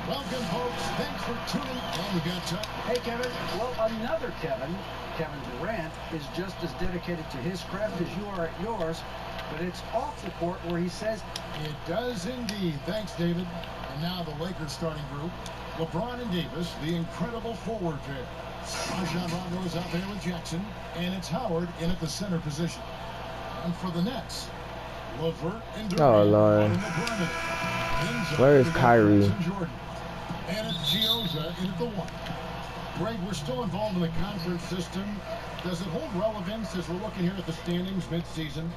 Welcome, folks. Thanks for tuning in. We got time. Hey, Kevin. Well, another Kevin Durant, is just as dedicated to his craft as you are at yours, but it's off the court where he says it does indeed. Thanks, David. And now the Lakers starting group: LeBron and Davis, the incredible forward pair. Rajon Rondo is out there with Jackson, and it's Howard in at the center position. And for the Nets, LeVert and Durant. Oh, Lord. Where is Kyrie? And it's Gioza in at the 1. Greg, we're still involved in the conference system. Does it hold relevance as we're looking here at the standings mid-season?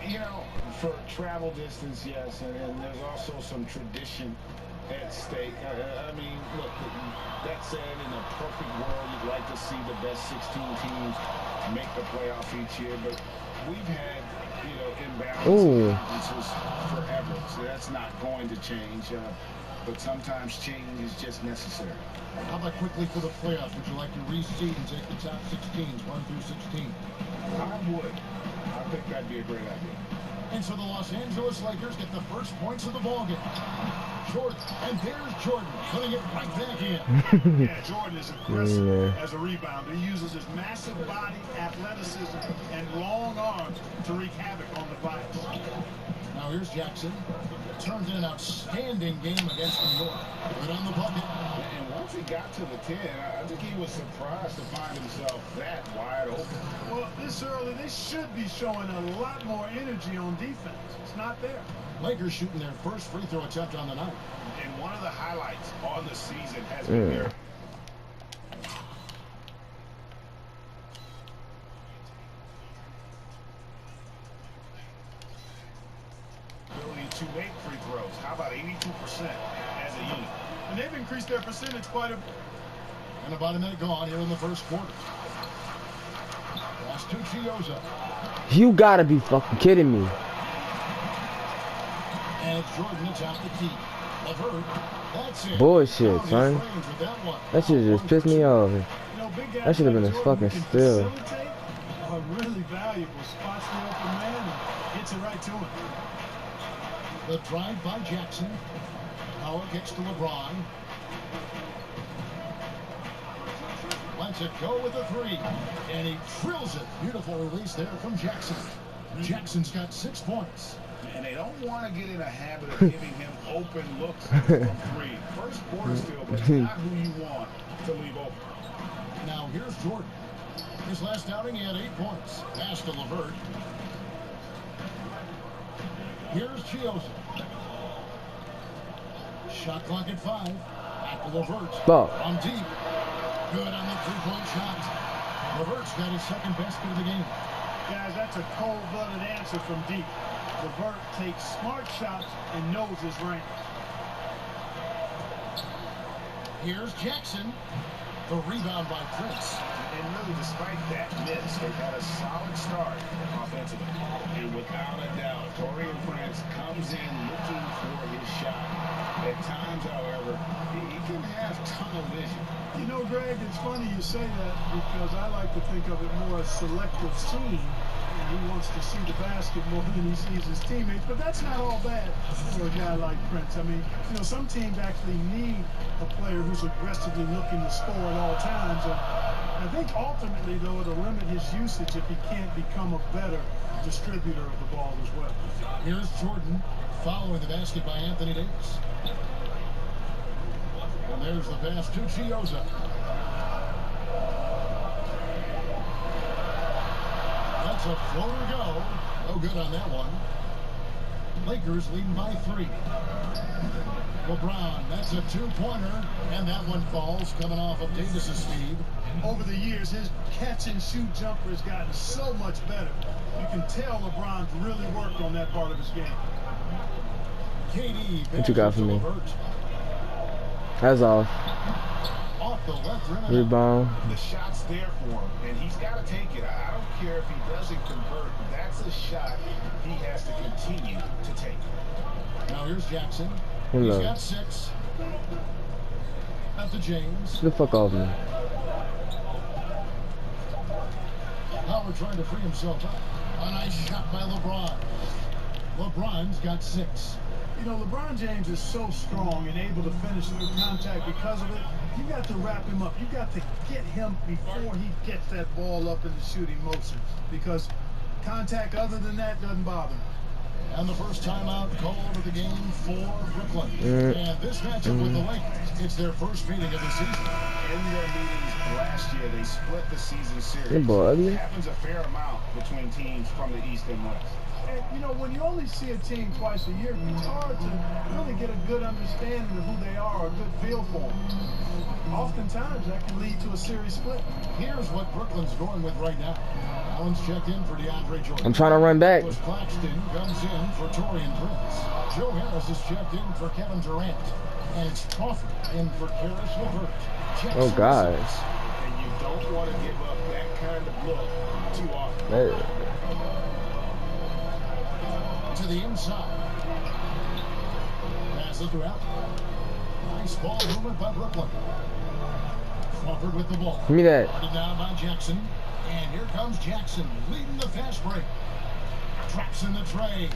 You know, for travel distance, yes, and there's also some tradition at stake. I mean, look, that said, in a perfect world, you'd like to see the best 16 teams make the playoff each year, but we've had, you know, imbalances forever, so that's not going to change. But sometimes change is just necessary. How about quickly for the playoffs? Would you like to reseed and take the top 16s, 1 through 16? I would. I think that'd be a great idea. And so the Los Angeles Lakers get the first points of the ballgame. Jordan, and there's Jordan, putting it right back in. Yeah, Jordan is aggressive as a rebounder. He uses his massive body, athleticism, and long arms to wreak havoc on the glass. Now here's Jackson. Turned in an outstanding game against New York. Right on the bucket. And once he got to the 10, I think he was surprised to find himself that wide open. Well, this early, they should be showing a lot more energy on defense. It's not there. Lakers shooting their first free throw attempt on the night. And one of the highlights on the season has been their ability to make free throws. How about 82% as a unit? And they've increased their percentage quite a bit. And about a minute gone here in the first quarter. Last to Gioza. You gotta be fucking kidding me. And Jordan is out the key. LeVert, that's it. Bullshit, son. That shit just pissed me off. That should have been a fucking steal. A really valuable spots the open man and gets it right to him. The drive by Jackson. Howard gets to LeBron. Lets it go with a 3. And he drills it. Beautiful release there from Jackson. Jackson's got 6 points. And they don't want to get in a habit of giving him open looks from 3. First quarter still, but not who you want to leave open. Now here's Jordan. His last outing, he had 8 points. Pass to LeVert. Here's Gioza. Shot clock at 5. Back to LeVert. On deep. Good on the 3-point shot. LeVert's got his second basket of the game. Guys, that's a cold-blooded answer from deep. LeVert takes smart shots and knows his range. Here's Jackson. The rebound by Prince. And really, despite that miss, they've had a solid start offensively. And without a doubt, Taurean Prince comes in looking for his shot. At times, however, he can have tunnel vision. You know, Greg, it's funny you say that because I like to think of it more as selective seeing. He wants to see the basket more than he sees his teammates, but that's not all bad for a guy like Prince. I mean, you know, some teams actually need a player who's aggressively looking to score at all times. And I think ultimately, though, it'll limit his usage if he can't become a better distributor of the ball as well. Here's Jordan following the basket by Anthony Davis. And there's the pass to Gioza. That's a floater go. No good on that one. Lakers leading by 3. LeBron, that's a 2-pointer. And that one falls coming off of Davis's speed. Over the years, his catch-and-shoot jumper has gotten so much better. You can tell LeBron's really worked on that part of his game. KD, what you got for me? That's off. Off the left rim. Rebound. The shot's there for him, and he's got to take it. I don't care if he doesn't convert. That's a shot he has to continue to take. Now here's Jackson. Hello. He's got 6. Out to James. Get the fuck off me. Howard trying to free himself up. A nice shot by LeBron. LeBron's got 6. You know, LeBron James is so strong and able to finish through contact because of it. You got to wrap him up. You got to get him before he gets that ball up in the shooting motion, because contact other than that doesn't bother him. And the first timeout called of the game for Brooklyn. And this matchup with the Lakers, it's their first meeting of the season. In their meetings last year, they split the season series. It happens a fair amount between teams from the East and West. And, you know, when you only see a team twice a year, it's hard to really get a good understanding of who they are, a good feel for them. Oftentimes, that can lead to a series split. Here's what Brooklyn's going with right now. Allen's checked in for DeAndre Jordan. I'm trying to run back. Claxton comes in for Torian Prince. Joe Harris is checked in for Kevin Durant. And it's Crawford in for Karis LeVert. Oh, God. And you don't want to give up that kind of look too often. To the inside. Pass it to Allen. Nice ball movement by Brooklyn. Crawford with the ball. Give me that. Started down by Jackson. And here comes Jackson leading the fast break. Traps in the tray.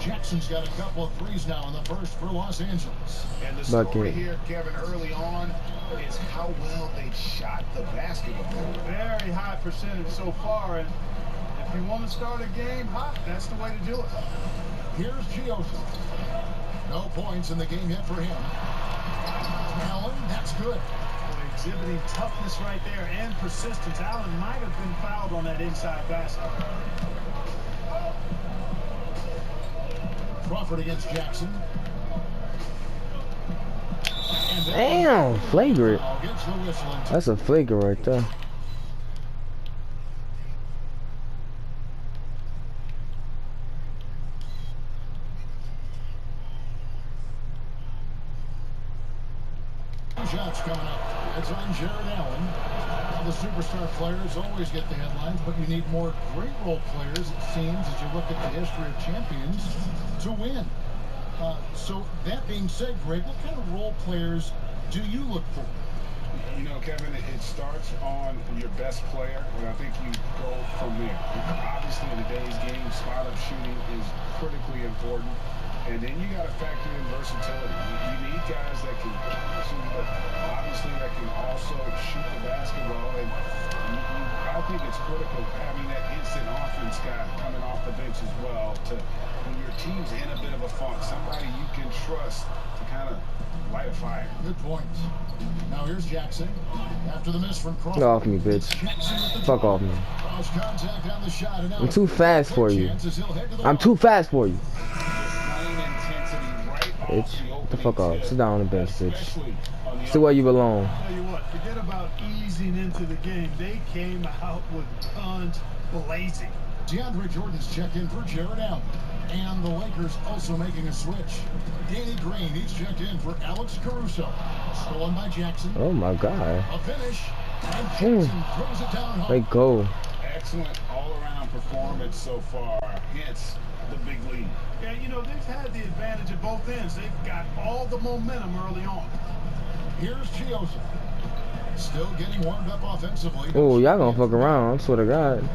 Jackson's got a couple of threes now in the first for Los Angeles. And the story here, Kevin, early on is how well they shot the basketball. Very high percentage so far, and if you want to start a game hot, that's the way to do it. Here's Giosa. No points in the game hit for him. Allen, that's good. Exhibiting toughness right there and persistence. Allen might have been fouled on that inside basket. Crawford against Jackson. Damn, flagrant. That's a flagrant right there. Shots coming up. It's on Jared Allen. Now the superstar players always get the headlines, but you need more great role players, it seems, as you look at the history of champions, to win. So that being said, Greg, what kind of role players do you look for? You know, Kevin, it starts on your best player, and I think you go from there. Obviously, in today's game, spot-up shooting is critically important. And then you got to factor in versatility. You need guys that can shoot, but obviously that can also shoot the basketball. And I think it's critical having that instant offense guy coming off the bench as well. To when your team's in a bit of a funk, somebody you can trust to kind of light a fire. Good point. Now here's Jackson. After the miss from Crawford. Get off me, bitch. Fuck off me. I'm too fast for you. I'm too fast for you. Bitch, get the fuck off. Sit down on the bench, bitch. Sit where you belong. Tell you what, forget about easing into the game. They came out with guns blazing. DeAndre Jordan's checked in for Jared Allen. And the Lakers also making a switch. Danny Green, he's checked in for Alex Caruso. Stolen by Jackson. Oh my God. A finish. And Jackson throws it down home. They go. Excellent all-around performance so far. Hence the big lead. Yeah, you know, they've had the advantage at both ends. They've got all the momentum early on. Here's Giosa. Still getting warmed up offensively. Oh, y'all gonna fuck around, I swear to God.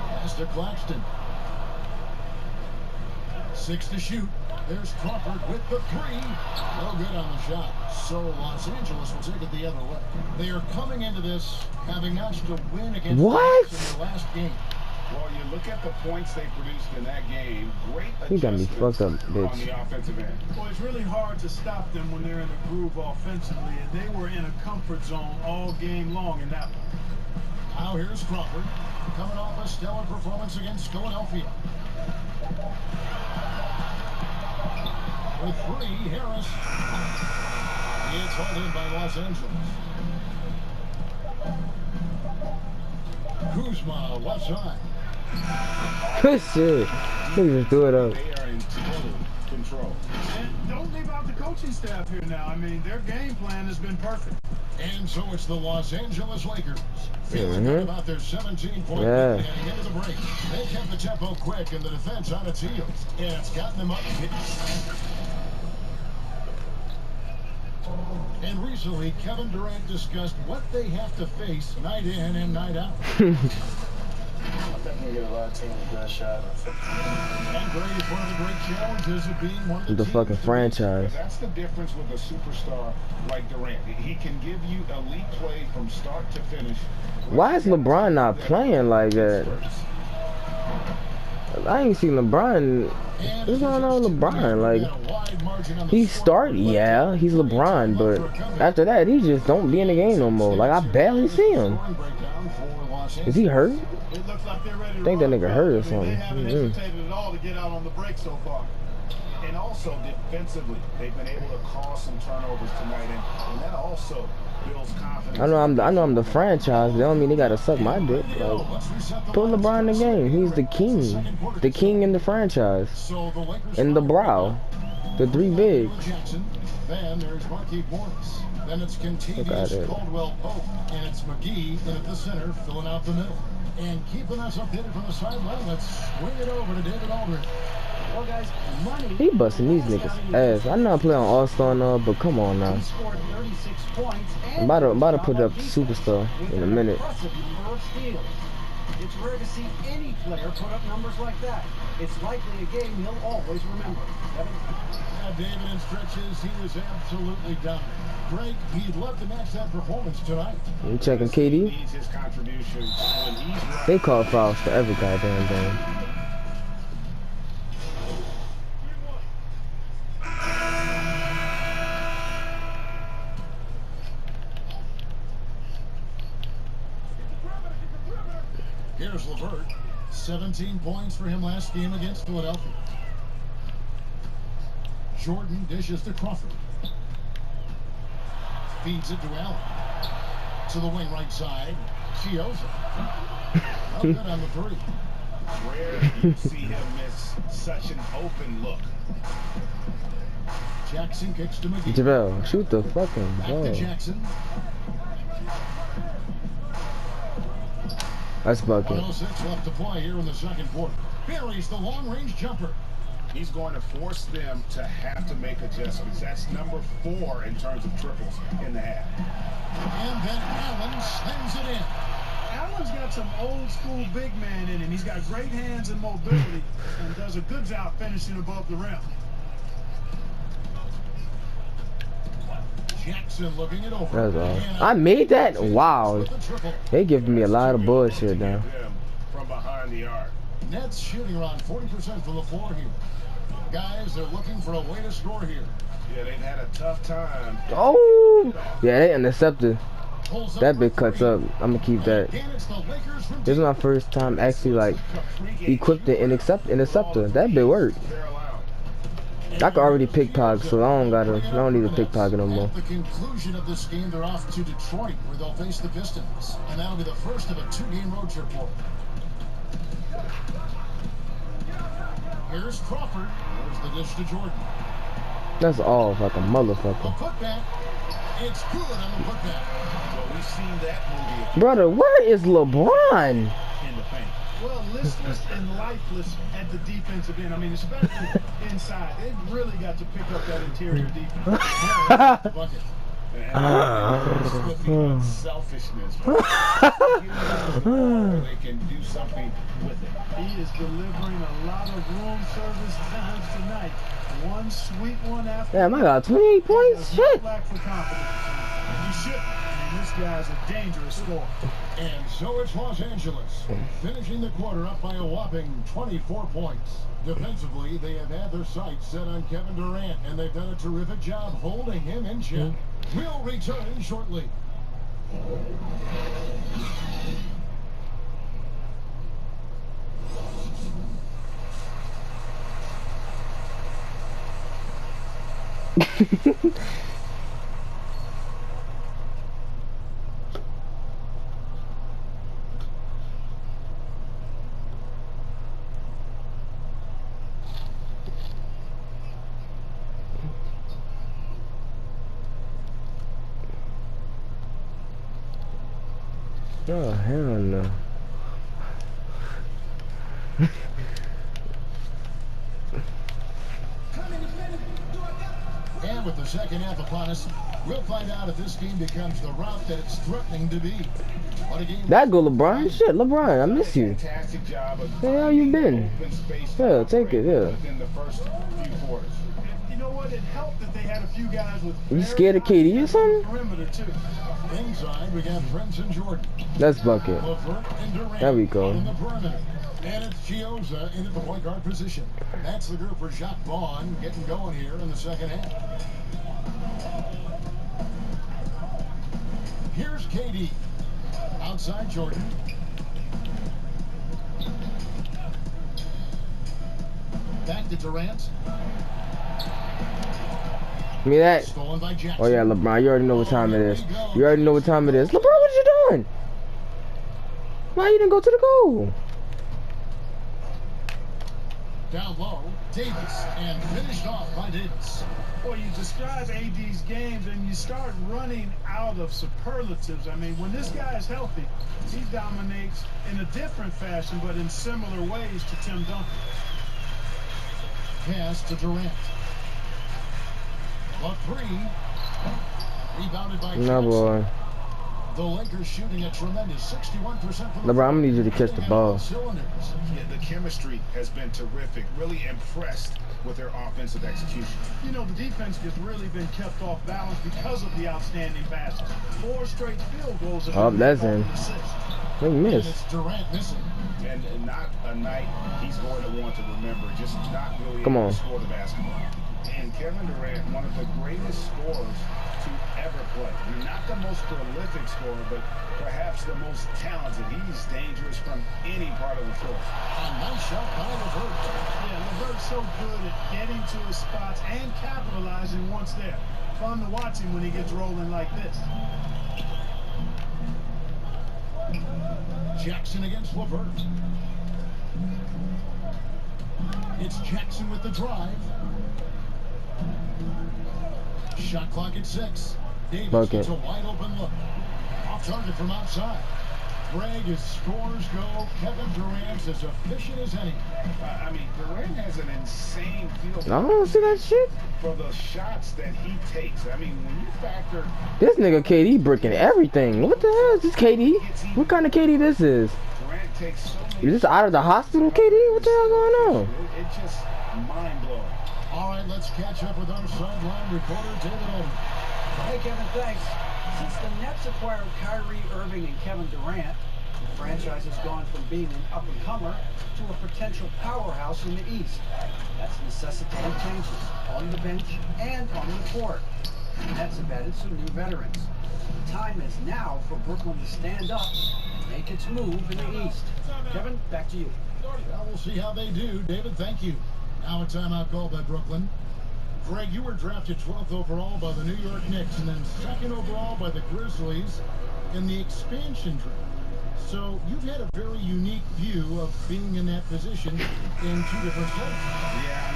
Pass to Claxton. 6 to shoot. There's Crawford with the 3. No good on the shot. So Los Angeles will take it the other way. They are coming into this having notched a win against the Knicks in their last game. Well, you look at the points they produced in that game. Great You got me fucked up, bitch. On the offensive end. Well, it's really hard to stop them when they're in a groove offensively, and they were in a comfort zone all game long in that one. Now here's Crawford, coming off a stellar performance against Philadelphia. With 3, Harris. It's hauled in by Los Angeles. Kuzma, left side. Good shit. He just threw it up. They are in total control. And don't leave out the coaching staff here now. I mean, their game plan has been perfect. And so it's the Los Angeles Lakers feeling good about their 17-point lead heading into the break. They kept the tempo quick and the defense on its heels. And it's gotten them up. And recently, Kevin Durant discussed what they have to face night in and night out. I think we get a lot of teams that shot. And Gray is one of the great challenges of being one of The fucking franchise. That's the difference with a superstar like Durant. He can give you elite play from start to finish. Why is LeBron not playing like that? I ain't seen LeBron. What's going on with LeBron? Like, he start, yeah, he's LeBron, but after that, he just don't be in the game no more. Like, I barely see him. Is he hurt? It looks like they're ready to I think that roll. nigga hurt or They something. haven't hesitated at all to get out on the break so far. And also defensively, they've been able to cause some turnovers tonight, and that also builds confidence. I know I'm the franchise. That don't mean they gotta suck my dick. Like, put LeBron in the game. He's the king in the franchise, in the brow, the three big. Then there's Marquise Morris. Then it's Contagious, Caldwell Pope, and it's McGee in at the center, filling out the middle. And keeping us updated from the sideline, let's swing it over to David Aldridge. Well, guys, money. He busting these niggas ass. I know I play on All-Star now, but come on now. He scored 36 points. I'm about to put up Superstar in a minute. Impressive number of steals. It's rare to see any player put up numbers like that. It's likely a game he'll always remember. Kevin? Yeah, David, in stretches, he was absolutely dominant. Greg, he'd love to match that performance tonight. You checking KD? They call fouls for every goddamn game. Here's LeVert. 17 points for him last game against Philadelphia. Jordan dishes to Crawford. Feeds it to Allen. To the wing right side. Chioza. Oh, good on the three. Rare you see him miss such an open look. Jackson kicks to McGee. JaVale, shoot the fucking Back to ball. Jackson. That's bucket. 1:06 left to play here in the second quarter. Buries the long-range jumper. He's going to force them to have to make adjustments. That's number 4 in terms of triples in the half. And then Allen slams it in. Allen's got some old school big man in him. He's got great hands and mobility and does a good job finishing above the rim. Jackson looking it over. That's all. I made that? Wow. They giving me a lot of bullshit now. From behind the arc. Nets shooting around 40% from the floor here. Guys, they're looking for a way to score here. Yeah, they've had a tough time. Oh! Yeah, they intercepted. That bit cuts up. I'm gonna keep that. This is my first time actually like equipped the interceptor. That bit worked. I can already pickpocket, so I don't need to pickpocket no more. At the conclusion of this game, they're off to Detroit, where they'll face the Pistons, and that'll be the first of a 2-game road trip for them. Here's Crawford. There's the dish to Jordan. That's all like a The motherfucker. putback. It's good on the putback. Well, we've seen that movie Brother, where is LeBron? in the paint. Well, listless and lifeless at the defensive end. I mean, especially inside. They've really got to pick up that interior defense. Bucket. And selfishness. They can do something with it. He is delivering a lot of room service times tonight. One sweet one after. Damn, I got 28 points. Shit. Lack for confidence. And you shouldn't. I mean, this guy's a dangerous scorer. And so it's Los Angeles, finishing the quarter up by a whopping 24 points. Defensively, they have had their sights set on Kevin Durant, and they've done a terrific job holding him in check. We'll return shortly. Oh, hell no. And with the second half upon us. We'll find out if this game becomes the route that it's threatening to be. What a game. That go LeBron. Shit, LeBron, I miss you. Fantastic job of Where the hell you been? Yeah, take it, yeah. Within the first few quarters. You know what? It helped that they had a few guys with. You scared of KD or something? Perimeter too. Inside, we got Prince and Jordan. Let's bucket. There we go. On the perimeter. And it's Chioza into the point guard position. That's the group for Jacques Vaughn getting going here in the second half. Here's KD. Outside Jordan. Back to Durant. Give me that. Stolen by Jackson. Oh yeah, LeBron, you already know what time it is. You already know what time it is. LeBron, what you doing? Why you didn't go to the goal? Down low, Davis, and finished off by Davis. Well, you describe AD's games and you start running out of superlatives. I mean, when this guy is healthy, he dominates in a different fashion, but in similar ways to Tim Duncan. Pass to Durant. A three. Rebounded by No, boy. The Lakers shooting a tremendous 61% from the LeBron, I'm gonna need you to catch the ball. Yeah, the chemistry has been terrific. Really impressed with their offensive execution. You know, the defense has really been kept off balance because of the outstanding passes. 4 straight field goals. Oh, that's in. They missed. It's Durant missing. And not a night he's going to want to remember. Just not really Come able on. to score the basketball. And Kevin Durant, one of the greatest scorers to ever play. I mean, not the most prolific scorer, but perhaps the most talented. He's dangerous from any part of the floor. A nice shot by LeVert. Yeah, LeVert's so good at getting to his spots and capitalizing once there. Fun to watch him when he gets rolling like this. Jackson against LeVert. It's Jackson with the drive. Shot clock at 6. Davis gets a wide open look. Off target from outside. Greg, his scores go. Kevin Durant's as efficient as any. I mean, Durant has an insane field. I don't see that shit. For the shots that he takes. I mean, when you factor... This nigga KD bricking everything. What the hell is this KD? What kind of KD this is? Durant takes so many... Is this out of the hospital KD? What the hell going on? It's just mind-blowing. All right, let's catch up with our sideline reporter, David Odom. Hey, Kevin, thanks. Since the Nets acquired Kyrie Irving and Kevin Durant, the franchise has gone from being an up-and-comer to a potential powerhouse in the East. That's necessitated changes on the bench and on the court. The Nets have added some new veterans. The time is now for Brooklyn to stand up and make its move in the East. Kevin, back to you. Well, we'll see how they do. David, thank you. Now a timeout call by Brooklyn. Greg, you were drafted 12th overall by the New York Knicks and then 2nd overall by the Grizzlies in the expansion draft. So you've had a very unique view of being in that position in 2 different places. Yeah.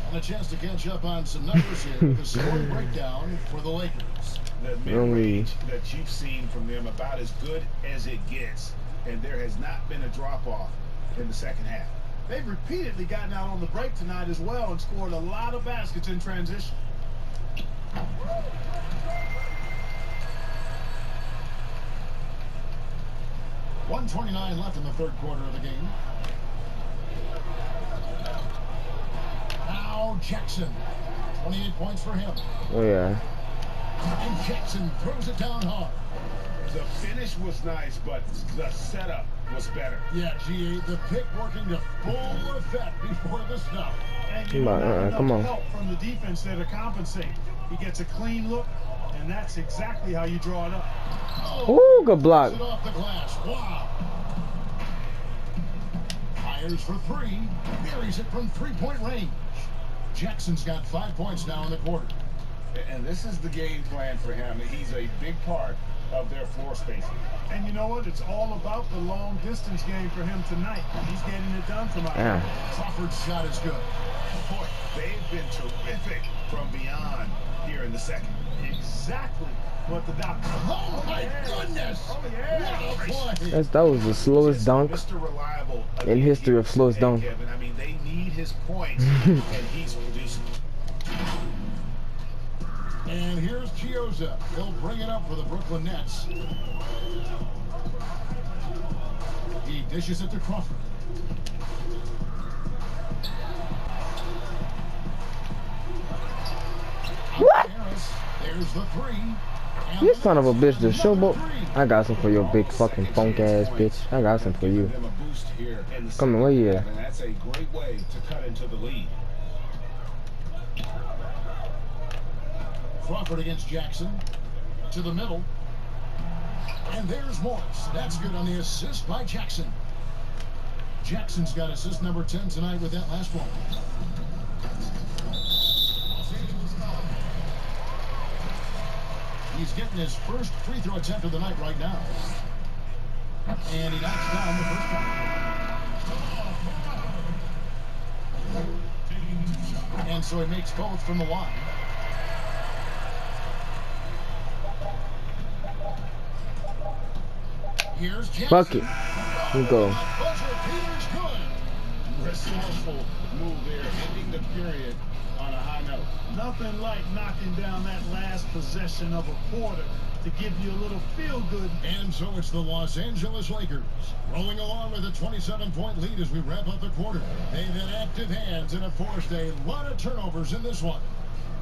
And a chance to catch up on some numbers here with a scoring breakdown for the Lakers. The mid-range that you've seen from them about as good as it gets. And there has not been a drop-off in the second half. They've repeatedly gotten out on the break tonight as well and scored a lot of baskets in transition. .129 left in the 3rd quarter of the game. Now Jackson. 28 points for him. Oh, yeah. And Jackson throws it down hard. The finish was nice, but the setup was better. Yeah, GA, the pick working to full effect before the stop. And you know, come on. Help from the defense there to compensate. He gets a clean look, and that's exactly how you draw it up. Ooh, good block. It off the glass. Wow. Fires for 3. Buries it from 3-point range. Jackson's got 5 points now in the quarter. And this is the game plan for him. He's a big part of their floor spacing. And you know what? It's all about the long distance game for him tonight. He's getting it done from out there. Crawford's shot is good. Boy, they've been terrific from beyond here in the second. Exactly what the doctor. Oh my goodness! Oh yeah! What a play! That was the slowest dunk Mr. Reliable in history of slowest dunk. Kevin, I mean, they need his points, and he's producing. And here's Chioza. He'll bring it up for the Brooklyn Nets. He dishes it to Crawford. What? There's the three. You son of a bitch, the showboat. I got some for your big fucking funk ass bitch. I got some for you. Come on, where you at? And that's a great way to cut into the lead. Crawford against Jackson. To the middle. And there's Morris. That's good on the assist by Jackson. Jackson's got assist number 10 tonight with that last one. He's getting his first free throw attempt of the night right now. And he knocks down the first one. And so he makes both from the line. Here's Jackson. Fuck it. We go. Resourceful move there, ending the period on a high note. Nothing like knocking down that last possession of a quarter to give you a little feel-good. And so it's the Los Angeles Lakers rolling along with a 27-point lead as we wrap up the quarter. They've had active hands and have forced a lot of turnovers in this one.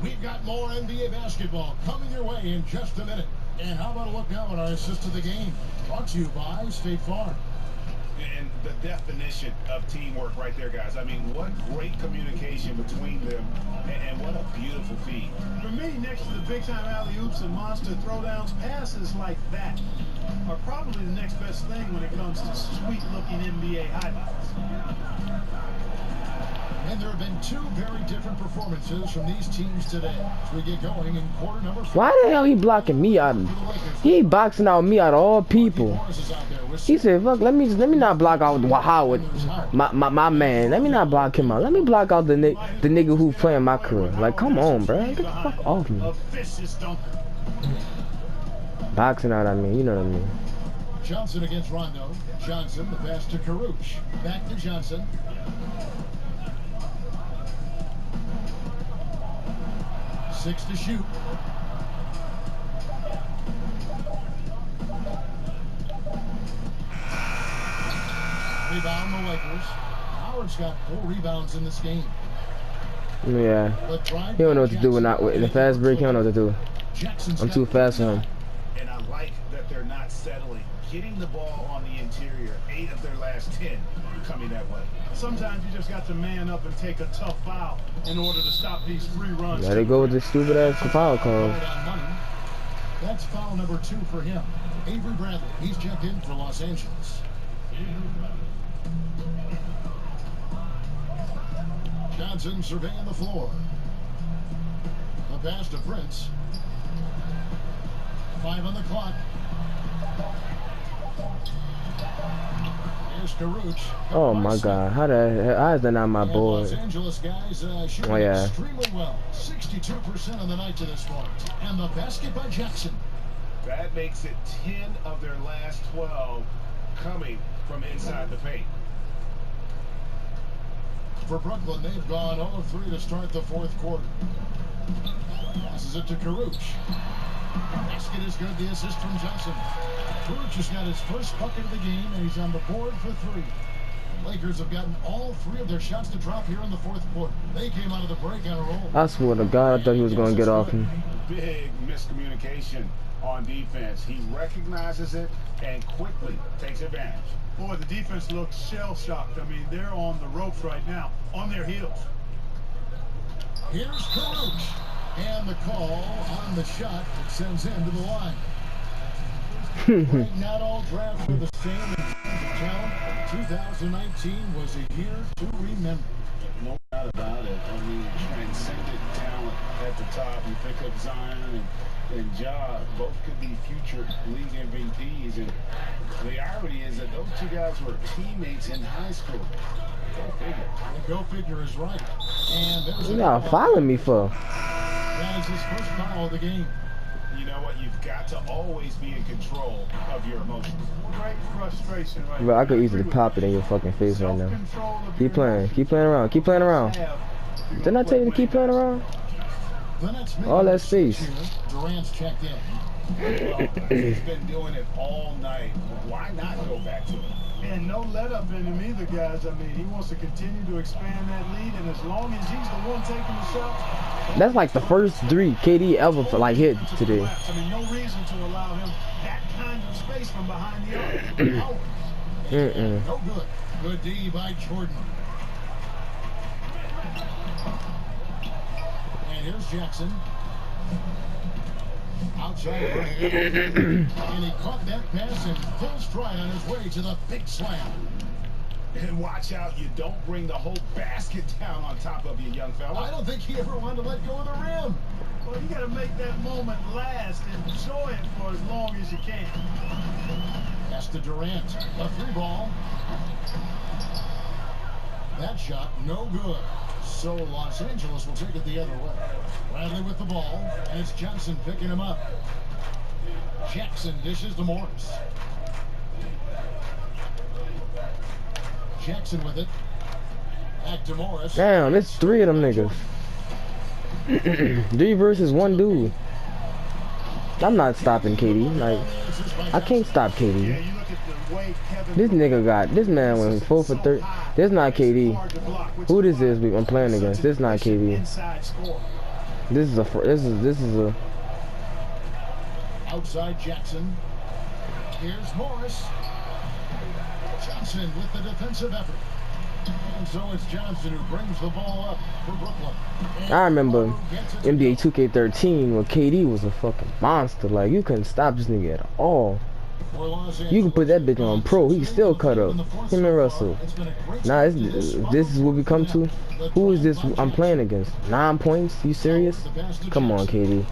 We've got more NBA basketball coming your way in just a minute. And how about a look now at our assist of the game? Brought to you by State Farm. And the definition of teamwork right there, guys. I mean, what great communication between them, and what a beautiful feed. For me, next to the big-time alley-oops and monster throwdowns, passes like that are probably the next best thing when it comes to sweet-looking NBA highlights. And there have been two very different performances from these teams today as we get going in quarter number 4. Why the hell he blocking me out of? He boxing out me out of all people. He said, "Fuck, let me not block out Howard, my man. Let me not block him out. Let me block out the nigga who's playing Mycareer. Like, come on, bro, get the fuck off me." Boxing out, I mean, you know what I mean. Johnson against Rondo. Johnson, the pass to Karuch. Back to Johnson. Six to shoot. Rebound the Lakers. Howard's got 4 rebounds in this game. Yeah. He don't know what to do when in the fast break. He don't know what to do. I'm too fast for him. And I like that they're not settling. Getting the ball on the interior. 8 of their last 10 coming that way. Sometimes you just got to man up and take a tough foul in order to stop these 3 runs. Let it go with this stupid ass foul call. That's foul number 2 for him. Avery Bradley, he's checked in for Los Angeles. Johnson surveying the floor. The pass to Prince. 5 on the clock. Here's Karuch. Oh my God! How is that not my boy? Los Angeles guys shooting extremely well. 62% on the night to this point. And the basket by Jackson. That makes it 10 of their last 12 coming from inside the paint. For Brooklyn, they've gone 0 of 3 to start the 4th quarter. Passes it to Karuch. Basket is good. The assist from Johnson. Karuch has got his first bucket of the game, and he's on the board for 3. The Lakers have gotten all 3 of their shots to drop here in the 4th quarter. They came out of the break on a roll. I swear to God, I thought he was going to get off him. Big miscommunication on defense. He recognizes it and quickly takes advantage. Boy, the defense looks shell-shocked. I mean, they're on the ropes right now, on their heels. Here's Karuch. And the call on the shot that sends him to the line. Right, not all drafts are the same in terms of talent. 2019 was a year to remember. No doubt about it. I mean, transcendent talent at the top. You think of Zion and Ja, both could be future league MVPs. And the irony is that those 2 guys were teammates in high school. Go figure is right. And there's You not following me for? That is his first foul of the game. You know what? You've got to always be in control of your emotions. Great frustration right But I could easily pop it in your fucking face right now. Keep playing around, keep playing around. Didn't I tell you to keep playing around? All that space. Durant's checked in. Well, he's been doing it all night. Why not go back to it? And no let up in him either, guys. I mean, he wants to continue to expand that lead, and as long as he's the one taking the shot. That's like the first 3 KD ever like hit today. I mean, no reason to allow him that kind of space from behind the arc. No good. Good D by Jordan. And here's Jackson. Outside and he caught that pass in full stride on his way to the big slam. And watch out, you don't bring the whole basket down on top of you, young fella. I don't think he ever wanted to let go of the rim. Well, you got to make that moment last and enjoy it for as long as you can. Pass to Durant. A 3-ball. That shot, no good. So Los Angeles will take it the other way. Bradley with the ball, and it's Johnson picking him up. Jackson dishes to Morris. Jackson with it. Back to Morris. Damn, it's 3 of them niggas. 3 versus 1 dude. I'm not stopping KD. Like, I can't stop KD. This man went 4 for 30. This not KD. Who this is I'm playing against? This not KD. This is a outside Jackson. Here's Morris. Johnson with the defensive effort. And so it's Johnson who brings the ball up for Brooklyn. I remember NBA 2K13 when KD was a fucking monster. Like, you couldn't stop this nigga at all. You can put that bitch on pro, he can still cut up. Him and Russell. Nah, this is what we come to. Who is this I'm playing against? 9 points? You serious? Come on, KD.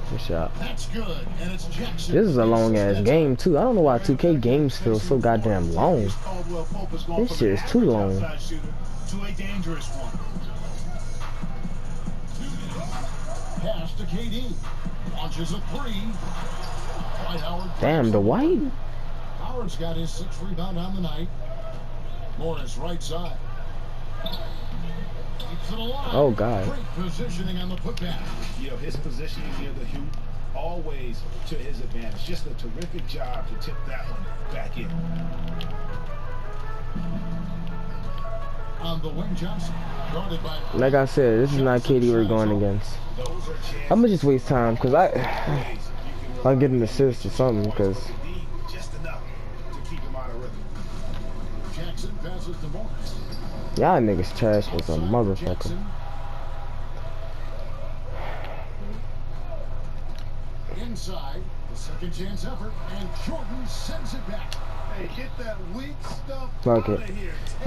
Good shot. This is a long ass game too. I don't know why 2K games feel so goddamn long. This shit is too long. Pass to KD. Launches a 3. Damn, the White. Howard's got his 6th rebound on the night. Morris right side. Keeps it alive. Oh God. Great positioning on the putback. You know, his positioning near the hoop, always to his advantage. Just a terrific job to tip that one back in. On the wing, Johnson. Guarded by. Like I said, this is not KD we're going against. I'm gonna just waste time because I'll get an assist or something because. Just enough to keep him out of rhythm. Jackson passes to Morris. Y'all niggas trash as a motherfucker. Inside, the second chance effort, and Jordan sends it back. Hey, get that weak stuff. Fuck it.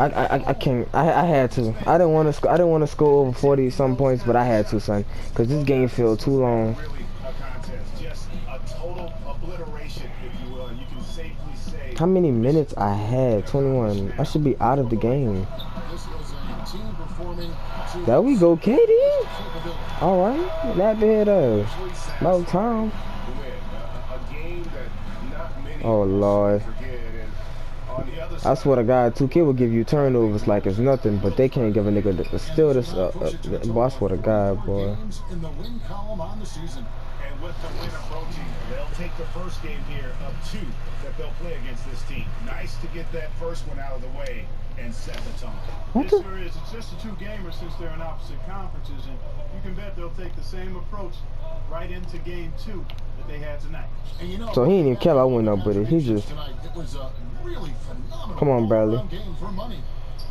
I can't. I had to. I didn't want to score over 40 some points, but I had to, son, because this game feel too long. Really a contest, just a total obliteration, if you will. And you can safely say. How many minutes I had? 21. I should be out of the game. There we go, KD. All right, that bit about time. Oh Lord. I swear to God, 2K will give you turnovers like it's nothing, but they can't give a nigga still this. Boy, I swear to God, boy. And with the win approaching, they'll take the first game here of 2 that they'll play against this team. Nice to get that first one out of the way and set the tone. It sure is. It's just a 2-gamer since they're in opposite conferences, and you can bet they'll take the same approach right into game 2 that they had tonight. And you know, So he ain't even care I went up with it. He just. It was a really phenomenal Come on, Bradley. game for money.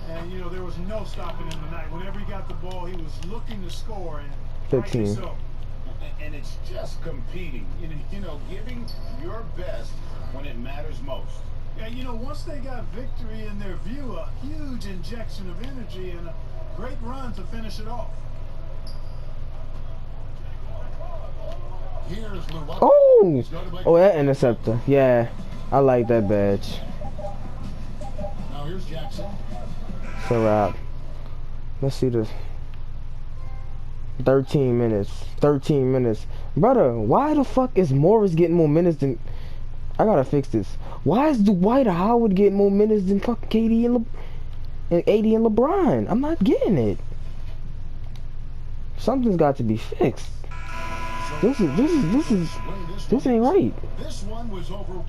And you know, there was no stopping him tonight. Whenever he got the ball, he was looking to score, and 15. So. And it's just competing, you know, giving your best when it matters most. Yeah, you know, once they got victory in their view, a huge injection of energy and a great run to finish it off. Oh! Oh, that interceptor. Yeah, I like that badge. here's Jackson. So, let's see this. 13 minutes. 13 minutes. Brother, why the fuck is Morris getting more minutes than... I gotta fix this. Why is Dwight Howard getting more minutes than fucking KD and AD and LeBron? I'm not getting it. Something's got to be fixed. This ain't right. This one was over